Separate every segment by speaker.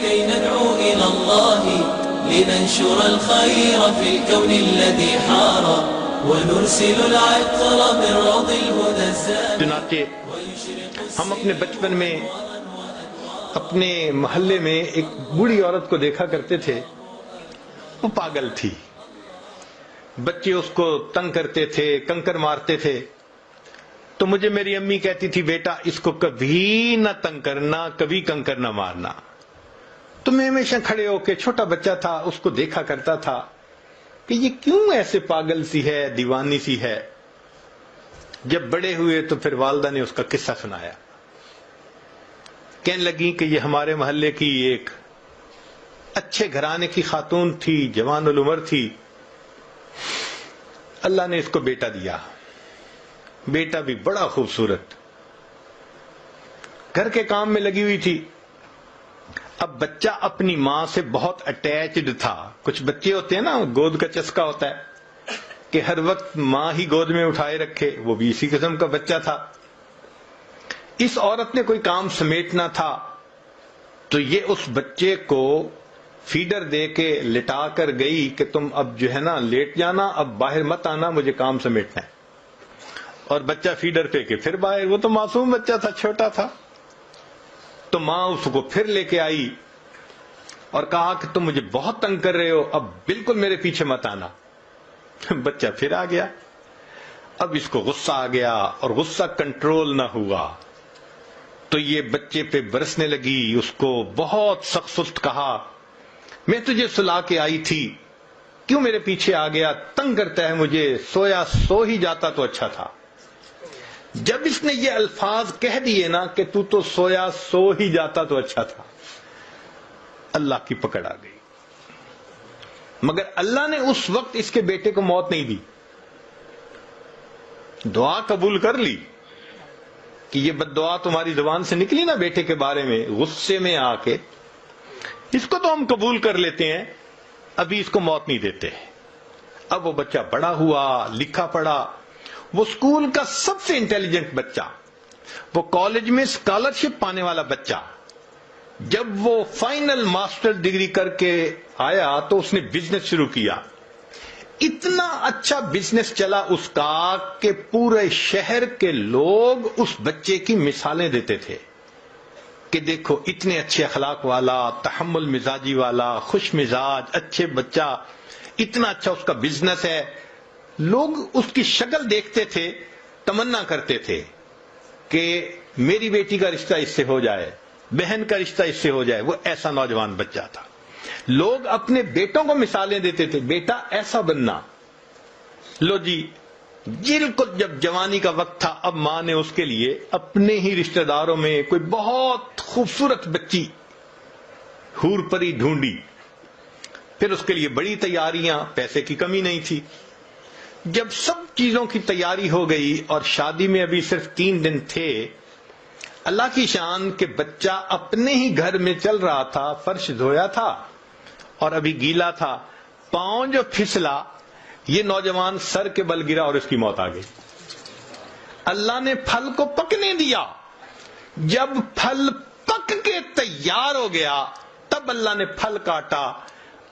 Speaker 1: كي ندعو إلى الله لننشر الخير في الكون الذي حار ونرسل العطر من روض الهدى الزاهر.
Speaker 2: چنانچہ ہم اپنے بچپن میں اپنے محلے میں ایک بوڑھی عورت کو دیکھا کرتے تھے. وہ پاگل تھی. بچے اس کو تنگ کرتے تھے، کنکر مارتے تھے. تو مجھے میری امی کہتی تھی بیٹا اس کو کبھی نہ تنگ کرنا، کبھی کنکر نہ مارنا. تو میں ہمیشہ کھڑے ہو کے، چھوٹا بچہ تھا، اس کو دیکھا کرتا تھا کہ یہ کیوں ایسے پاگل سی ہے، دیوانی سی ہے. جب بڑے ہوئے تو پھر والدہ نے اس کا قصہ سنایا. کہنے لگی کہ یہ ہمارے محلے کی ایک اچھے گھرانے کی خاتون تھی، جوان العمر تھی. اللہ نے اس کو بیٹا دیا. بیٹا بھی بڑا خوبصورت، گھر کے کام میں لگی ہوئی تھی. اب بچہ اپنی ماں سے بہت اٹیچڈ تھا. کچھ بچے ہوتے ہیں نا، گود کا چسکا ہوتا ہے کہ ہر وقت ماں ہی گود میں اٹھائے رکھے. وہ بھی اسی قسم کا بچہ تھا. اس عورت نے کوئی کام سمیٹنا تھا تو یہ اس بچے کو فیڈر دے کے لٹا کر گئی کہ تم اب جو ہے نا لیٹ جانا، اب باہر مت آنا، مجھے کام سمیٹنا ہے. اور بچہ فیڈر پہ کے پھر باہر. وہ تو معصوم بچہ تھا، چھوٹا تھا. تو ماں اس کو پھر لے کے آئی اور کہا کہ تم مجھے بہت تنگ کر رہے ہو، اب بالکل میرے پیچھے مت آنا. بچہ پھر آ گیا. اب اس کو غصہ آ گیا اور غصہ کنٹرول نہ ہوا تو یہ بچے پہ برسنے لگی. اس کو بہت سخت سخت کہا میں تجھے سلا کے آئی تھی، کیوں میرے پیچھے آ گیا، تنگ کرتا ہے مجھے، سویا سو ہی جاتا تو اچھا تھا. جب اس نے یہ الفاظ کہہ دیے نا کہ تو سویا سو ہی جاتا تو اچھا تھا، اللہ کی پکڑ آ گئی. مگر اللہ نے اس وقت اس کے بیٹے کو موت نہیں دی. دعا قبول کر لی کہ یہ بد دعا تمہاری زبان سے نکلی نا بیٹے کے بارے میں، غصے میں آ کے، اس کو تو ہم قبول کر لیتے ہیں، ابھی اس کو موت نہیں دیتے. اب وہ بچہ بڑا ہوا، لکھا پڑھا، وہ اسکول کا سب سے انٹیلیجنٹ بچہ، وہ کالج میں اسکالرشپ پانے والا بچہ. جب وہ فائنل ماسٹر ڈگری کر کے آیا تو اس نے بزنس شروع کیا. اتنا اچھا بزنس چلا اس کا کہ پورے شہر کے لوگ اس بچے کی مثالیں دیتے تھے کہ دیکھو اتنے اچھے اخلاق والا، تحمل مزاجی والا، خوش مزاج، اچھے بچہ، اتنا اچھا اس کا بزنس ہے. لوگ اس کی شکل دیکھتے تھے، تمنا کرتے تھے کہ میری بیٹی کا رشتہ اس سے ہو جائے، بہن کا رشتہ اس سے ہو جائے. وہ ایسا نوجوان بچہ تھا. لوگ اپنے بیٹوں کو مثالیں دیتے تھے، بیٹا ایسا بننا. لو جی، بالکل جب جوانی کا وقت تھا، اب ماں نے اس کے لیے اپنے ہی رشتہ داروں میں کوئی بہت خوبصورت بچی حور پری ڈھونڈی. پھر اس کے لیے بڑی تیاریاں، پیسے کی کمی نہیں تھی. جب سب چیزوں کی تیاری ہو گئی اور شادی میں ابھی صرف 3 دن تھے، اللہ کی شان کہ بچہ اپنے ہی گھر میں چل رہا تھا، فرش دھویا تھا اور ابھی گیلا تھا، پاؤں جو پھسلا، یہ نوجوان سر کے بل گرا اور اس کی موت آ گئی. اللہ نے پھل کو پکنے دیا. جب پھل پک کے تیار ہو گیا تب اللہ نے پھل کاٹا.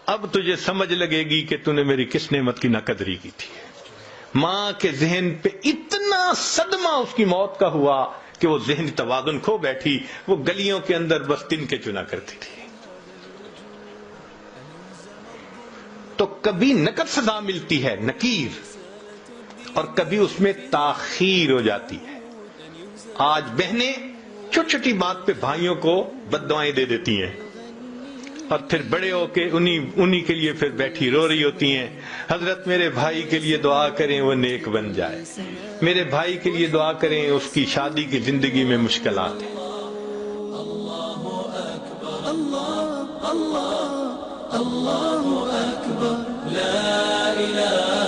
Speaker 2: اب تجھے سمجھ لگے گی کہ تو نے میری کس نعمت کی ناقدری کی تھی. ماں کے ذہن پہ اتنا صدمہ اس کی موت کا ہوا کہ وہ ذہنی توازن کھو بیٹھی. وہ گلیوں کے اندر بس تن کے چنا کرتی تھی. تو کبھی نقد سزا ملتی ہے، نکیر، اور کبھی اس میں تاخیر ہو جاتی ہے. آج بہنیں چھوٹی چھوٹی بات پہ بھائیوں کو بد دعائیں دے دیتی ہیں اور پھر بڑے ہو کے انہی کے لیے پھر بیٹھی رو رہی ہوتی ہیں، حضرت میرے بھائی کے لیے دعا کریں وہ نیک بن جائے، میرے بھائی کے لیے دعا کریں اس کی شادی کی زندگی میں مشکلات ہیں.
Speaker 1: اللہ اکبر، لا الہ